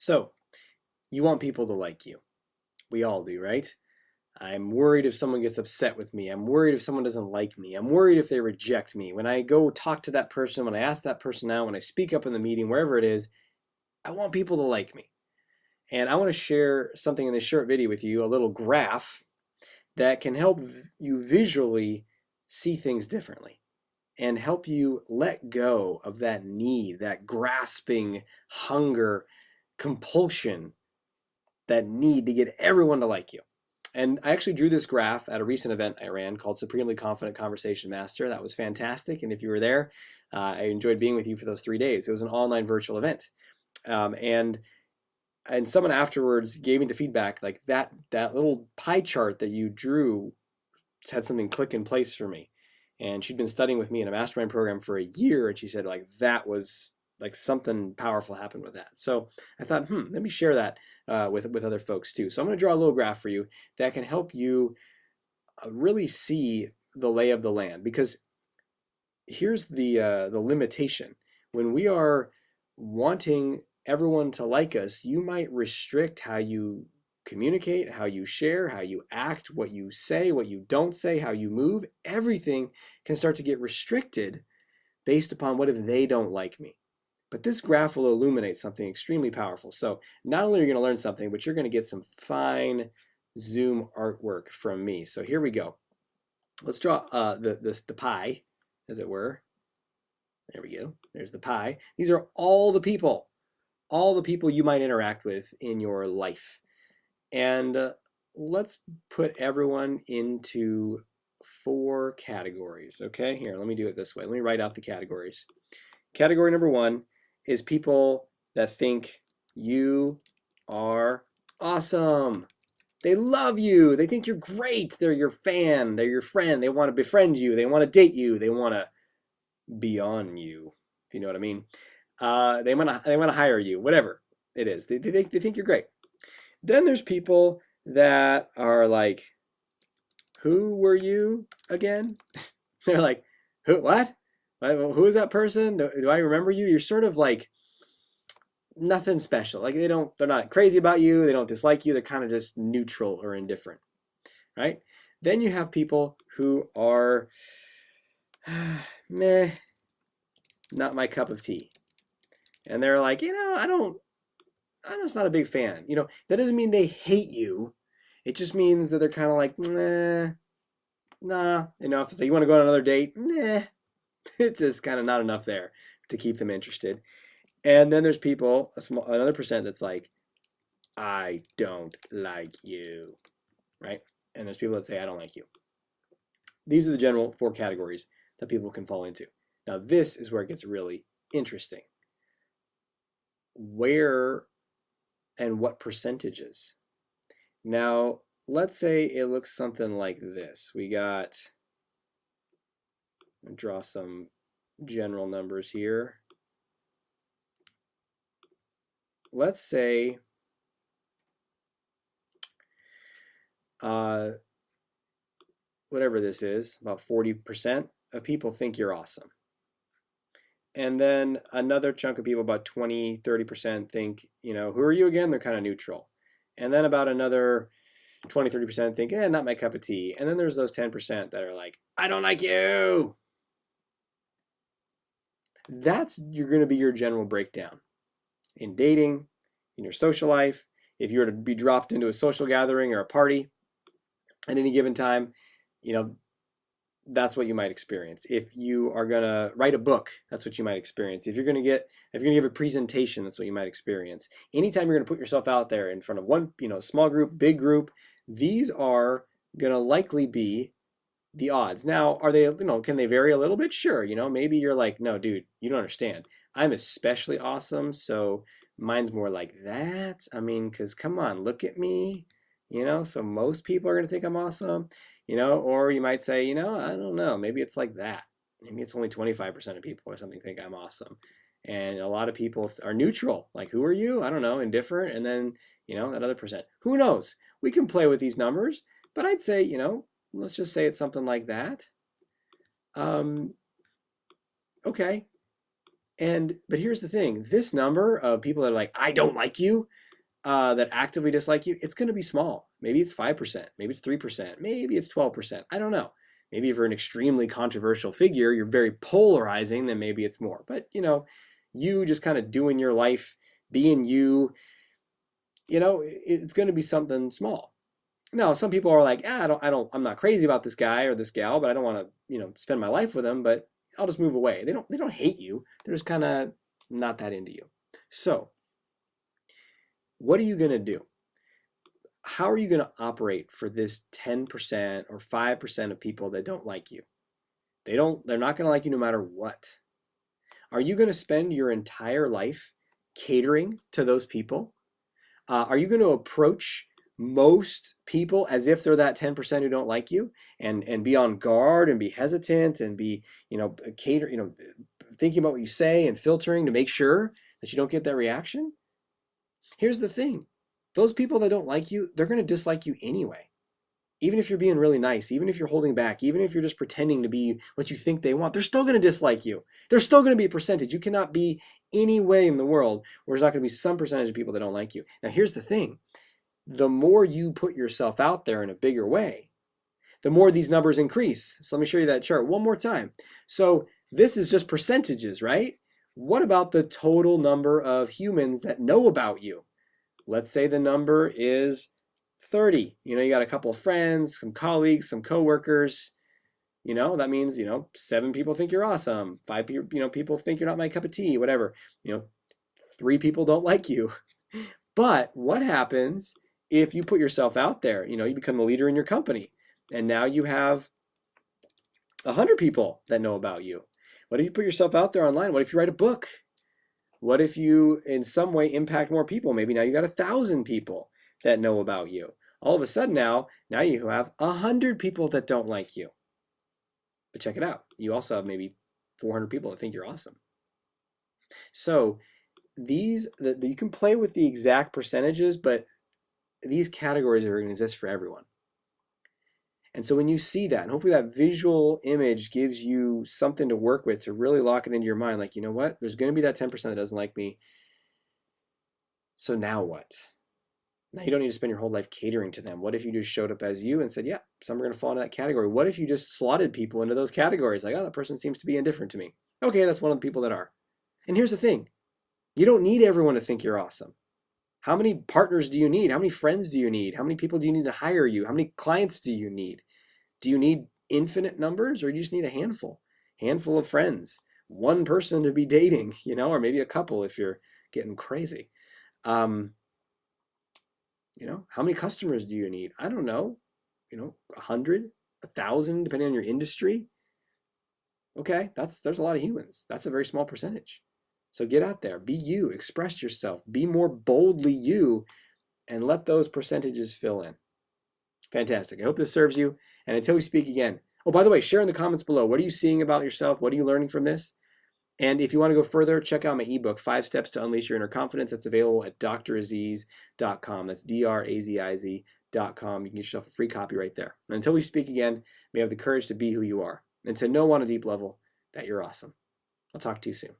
So, you want people to like you. We all do, right? I'm worried if someone gets upset with me. I'm worried if someone doesn't like me. I'm worried if they reject me. When I go talk to that person, when I ask that person out, when I speak up in the meeting, wherever it is, I want people to like me. And I want to share something in this short video with you, a little graph that can help you visually see things differently and help you let go of that need, that grasping hunger, compulsion, that need to get everyone to like you. And I actually drew this graph at a recent event I ran called Supremely Confident Conversation Master. That was fantastic. And if you were there, I enjoyed being with you for those 3 days. It was an online virtual event. And someone afterwards gave me the feedback like that little pie chart that you drew had something click in place for me. And she'd been studying with me in a mastermind program for a year, and she said like that was like something powerful happened with that. So I thought, let me share that with other folks too. So I'm going to draw a little graph for you that can help you really see the lay of the land. Because here's the limitation: when we are wanting everyone to like us, you might restrict how you communicate, how you share, how you act, what you say, what you don't say, how you move. Everything can start to get restricted based upon what if they don't like me. But this graph will illuminate something extremely powerful. So not only are you going to learn something, but you're going to get some fine zoom artwork from me. So here we go. Let's draw the pie, as it were. There we go. There's the pie. These are all the people you might interact with in your life. And let's put everyone into 4 categories. Okay, here, let me do it this way. Let me write out the categories. Category number 1 is people that think you are awesome. They love you. They think you're great. They're your fan. They're your friend. They want to befriend you. They want to date you. They want to be on you, if you know what I mean. They want to hire you, whatever it is. They think you're great. Then there's people that are like, who were you again? They're like, what? Who is that person? Do I remember you? You're sort of like nothing special. Like they're not crazy about you. They don't dislike you. They're kind of just neutral or indifferent, right? Then you have people who are meh, not my cup of tea. And they're like, I'm just not a big fan. That doesn't mean they hate you. It just means that they're kind of like, nah. If they say, you want to go on another date? Nah. It's just kind of not enough there to keep them interested. And then there's people, another percent that's like, I don't like you, right? And there's people that say, I don't like you. These are the general 4 categories that people can fall into. Now, this is where it gets really interesting. Where and what percentages? Now, let's say it looks something like this. We got, I'll draw some general numbers here. Let's say whatever this is, about 40% of people think you're awesome. And then another chunk of people, about 20, 30% think, who are you again? They're kind of neutral. And then about another 20, 30% think, not my cup of tea. And then there's those 10% that are like, I don't like you. You're going to be your general breakdown in dating, in your social life. If you were to be dropped into a social gathering or a party at any given time, that's what you might experience. If you are going to write a book, that's what you might experience. If you're going to give a presentation, that's what you might experience. Anytime you're going to put yourself out there in front of one, small group, big group, these are going to likely be the odds. Now, are they, can they vary a little bit? Sure. Maybe you're like, no, dude, you don't understand. I'm especially awesome, so mine's more like that. I mean, because come on, look at me. So most people are going to think I'm awesome, or you might say, I don't know, maybe it's like that. Maybe it's only 25% of people or something think I'm awesome. And a lot of people are neutral, like, who are you? I don't know, indifferent. And then, that other percent. Who knows? We can play with these numbers, but I'd say, let's just say it's something like that. Okay. But here's the thing, this number of people that are like, I don't like you, that actively dislike you, it's going to be small. Maybe it's 5%, maybe it's 3%, maybe it's 12%. I don't know. Maybe if you're an extremely controversial figure, you're very polarizing, then maybe it's more. But, you just kind of doing your life, being you, it's going to be something small. Now, some people are like, I'm not crazy about this guy or this gal, but I don't want to, spend my life with them, but I'll just move away. They don't hate you. They're just kind of not that into you. So, what are you going to do? How are you going to operate for this 10% or 5% of people that don't like you? They're not going to like you no matter what. Are you going to spend your entire life catering to those people? Are you going to approach most people as if they're that 10% who don't like you, and be on guard and be hesitant and be, thinking about what you say and filtering to make sure that you don't get that reaction? Here's the thing. Those people that don't like you, they're going to dislike you anyway. Even if you're being really nice, even if you're holding back, even if you're just pretending to be what you think they want, they're still going to dislike you. There's still going to be a percentage. You cannot be any way in the world where there's not going to be some percentage of people that don't like you. Now, here's the thing. The more you put yourself out there in a bigger way, the more these numbers increase. So let me show you that chart one more time. So this is just percentages, right? What about the total number of humans that know about you? Let's say the number is 30. You got a couple of friends, some colleagues, some coworkers. That means, 7 people think you're awesome. 5 people, people think you're not my cup of tea, whatever. 3 people don't like you. But what happens if you put yourself out there? You become the leader in your company, and now you have 100 people that know about you. What if you put yourself out there online? What if you write a book? What if you in some way impact more people? Maybe now you got 1,000 people that know about you. All of a sudden now you have 100 people that don't like you. But check it out. You also have maybe 400 people that think you're awesome. So you can play with the exact percentages, but these categories are going to exist for everyone. And so when you see that, and hopefully that visual image gives you something to work with to really lock it into your mind, like, you know what? There's going to be that 10% that doesn't like me. So now what? Now you don't need to spend your whole life catering to them. What if you just showed up as you and said, yeah, some are going to fall into that category? What if you just slotted people into those categories? Like, oh, that person seems to be indifferent to me. Okay, that's one of the people that are. And here's the thing. You don't need everyone to think you're awesome. How many partners do you need? How many friends do you need? How many people do you need to hire you? How many clients do you need? Do you need infinite numbers, or do you just need a handful of friends? One person to be dating, or maybe a couple if you're getting crazy. How many customers do you need? I don't know, 100, 1,000, depending on your industry. Okay, there's a lot of humans. That's a very small percentage. So get out there, be you, express yourself, be more boldly you, and let those percentages fill in. Fantastic. I hope this serves you. And until we speak again, oh, by the way, share in the comments below. What are you seeing about yourself? What are you learning from this? And if you want to go further, check out my ebook, 5 Steps to Unleash Your Inner Confidence. That's available at draziz.com. That's draziz.com. You can get yourself a free copy right there. And until we speak again, may you have the courage to be who you are and to know on a deep level that you're awesome. I'll talk to you soon.